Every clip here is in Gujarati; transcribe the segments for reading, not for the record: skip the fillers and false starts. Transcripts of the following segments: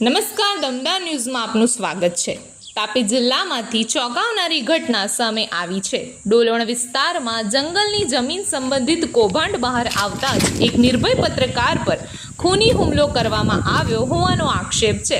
નમસ્કાર, દમદાર ન્યૂઝમાં આપનું સ્વાગત છે। તાપી જિલ્લામાંથી ચોંકાવનારી ઘટના સામે આવી છે। ડોલણ વિસ્તારમાં જંગલની જમીન સંબંધિત કૌભાંડ બહાર આવતા જ એક નિર્ભય પત્રકાર પર ખૂની હુમલો કરવામાં આવ્યો હોવાનો આક્ષેપ છે।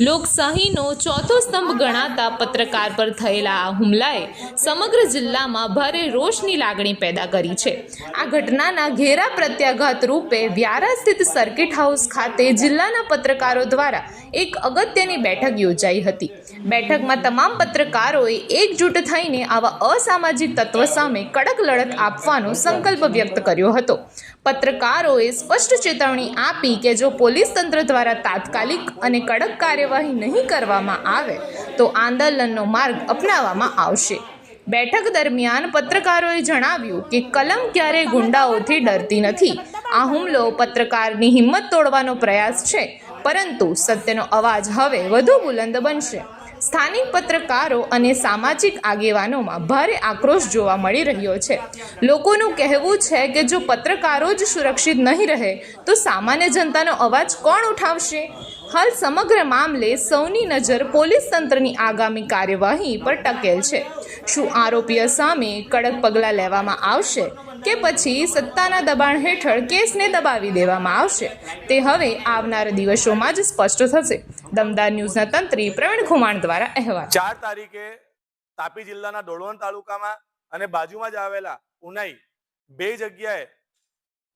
લોકશાહીનો ચોથો સ્તંભ ગણાતા પત્રકાર પર થયેલા આ હુમલાએ સમગ્ર જિલ્લામાં ભારે રોષની લાગણી પેદા કરી છે। આ ઘટનાના ઘેરા પ્રત્યાઘાત રૂપે વ્યારા સ્થિત સર્કિટ હાઉસ ખાતે જિલ્લાના પત્રકારો દ્વારા એક અગત્યની બેઠક યોજાઈ હતી। બેઠકમાં તમામ પત્રકારોએ એકજૂટ થઈને આવા અસામાજિક તત્વ સામે કડક લડત આપવાનો સંકલ્પ વ્યક્ત કર્યો હતો। પત્રકારોએ સ્પષ્ટ ચેતવણી આપી કે જો પોલીસ તંત્ર દ્વારા તાત્કાલિક અને કડક કાર્યવાહી નહીં કરવામાં આવે તો આંદોલનનો માર્ગ અપનાવવામાં આવશે। બેઠક દરમિયાન પત્રકારોએ જણાવ્યું કે કલમ ક્યારેય ગુંડાઓથી ડરતી નથી। આ હુમલો પત્રકારની હિંમત તોડવાનો પ્રયાસ છે, પરંતુ સત્યનો અવાજ હવે વધુ બુલંદ બનશે। સ્થાનિક પત્રકારો અને સામાજિક આગેવાનોમાં ભારે આક્રોશ જોવા મળી રહ્યો છે। લોકોનું કહેવું છે કે જો પત્રકારો જ સુરક્ષિત નહીં રહે તો સામાન્ય જનતાનો અવાજ કોણ ઉઠાવશે? હાલ સમગ્ર મામલે સૌની નજર પોલીસ તંત્રની આગામી કાર્યવાહી પર ટકેલ છે। શું આરોપીઓ સામે કડક પગલાં લેવામાં આવશે કે પછી સત્તાના દબાણ હેઠળ કેસને દબાવી દેવામાં આવશે, તે હવે આવનાર દિવસોમાં જ સ્પષ્ટ થશે। દમદાર ન્યૂઝના તંત્રી પ્રવીણ ખુમાણ દ્વારા અહેવાલ। 4 તારીખે તાપી જિલ્લાના ડોલવણ તાલુકામાં અને બાજુમાં જ આવેલા ઉનાઈ બે જગ્યાએ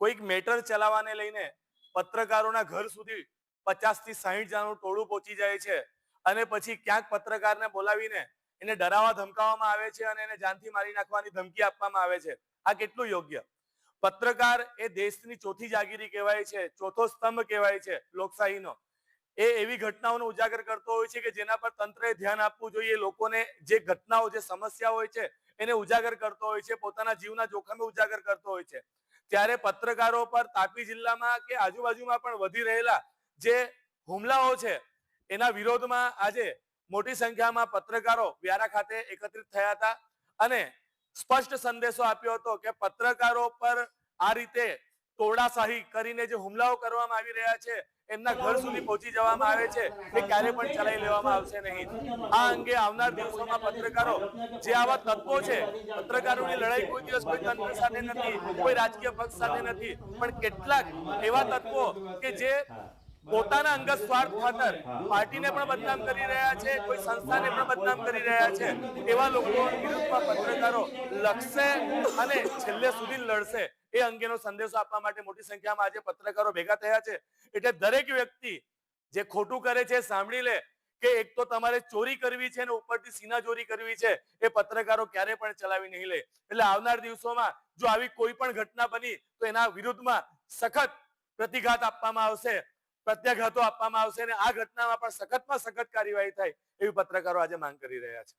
કોઈક મેટર ચલાવવાને લઈને પત્રકારોના ઘર સુધી 50 થી 60 જણાનું ટોળું પહોંચી જાય છે અને પછી ક્યાંક પત્રકારને બોલાવીને એને ડરાવવા ધમકાવવામાં આવે છે અને એને જાનથી મારી નાખવાની ધમકી આપવામાં આવે છે। આ કેટલું યોગ્ય? પત્રકાર એ દેશની ચોથી જાગીરી કહેવાય છે, ચોથો સ્તંભ કહેવાય છે લોકશાહીનો। એ એવી ઘટનાઓનો ઉજાગર કરતો હોય છે કે જેના પર તંત્રએ ધ્યાન આપવું જોઈએ। લોકોને જે ઘટનાઓ, જે સમસ્યા હોય છે એને ઉજાગર કરતો હોય છે, પોતાના જીવના જોખમે ઉજાગર કરતો હોય છે। ત્યારે પત્રકારો પર તાપી જિલ્લામાં કે આજુબાજુમાં પણ વધી રહેલા જે હુમલાઓ છે એના વિરોધમાં આજે મોટી સંખ્યામાં પત્રકારો વ્યારા ખાતે એકત્રિત થયા હતા અને સ્પષ્ટ સંદેશો આપ્યો હતો કે પત્રકારો પર આ રીતે તોડાશાહી કરીને જે હુમલાઓ કરવામાં આવી રહ્યા છે, એમના ઘર સુધી પહોંચી જવામાં આવે છે, એ ક્યારે પણ ચલાવી લેવામાં આવશે નહીં। આ અંગે આવનાર દિવસોમાં પત્રકારો જે આવા તત્વો છે, પત્રકારોની લડાઈ કોઈ દિવસ કોઈ તંત્ર સાથે નથી, કોઈ રાજકીય પક્ષ સાથે નથી, પણ કેટલાક એવા તત્વો કે જે પોતાના અંગત સ્વાર્થ ખાતર પાર્ટીને પણ બદનામ કરી રહ્યા છે, કોઈ સંસ્થાને પણ બદનામ કરી રહ્યા છે, એવા લોકો વિરુદ્ધમાં પત્રકારો લડશે અને છેલ્લે સુધી લડશે। એ અંગેનો સંદેશો આપવા માટે મોટી સંખ્યામાં આજે પત્રકારો ભેગા થયા છે। એટલે દરેક વ્યક્તિ જે ખોટું કરે છે સાંભળી લે કે એક તો તમારે ચોરી કરવી છે ને ઉપરથી સીના ચોરી કરવી છે, એ પત્રકારો ક્યારે પણ ચલાવી નહીં લે। એટલે આવનાર દિવસોમાં જો આવી કોઈ પણ ઘટના બની તો એના વિરુદ્ધમાં સખત પ્રતિઘાત આપવામાં આવશે, પ્રત્યાઘાતો આપવામાં આવશે અને આ ઘટનામાં પણ સખતમાં સખત કાર્યવાહી થાય એવી પત્રકારો આજે માંગ કરી રહ્યા છે।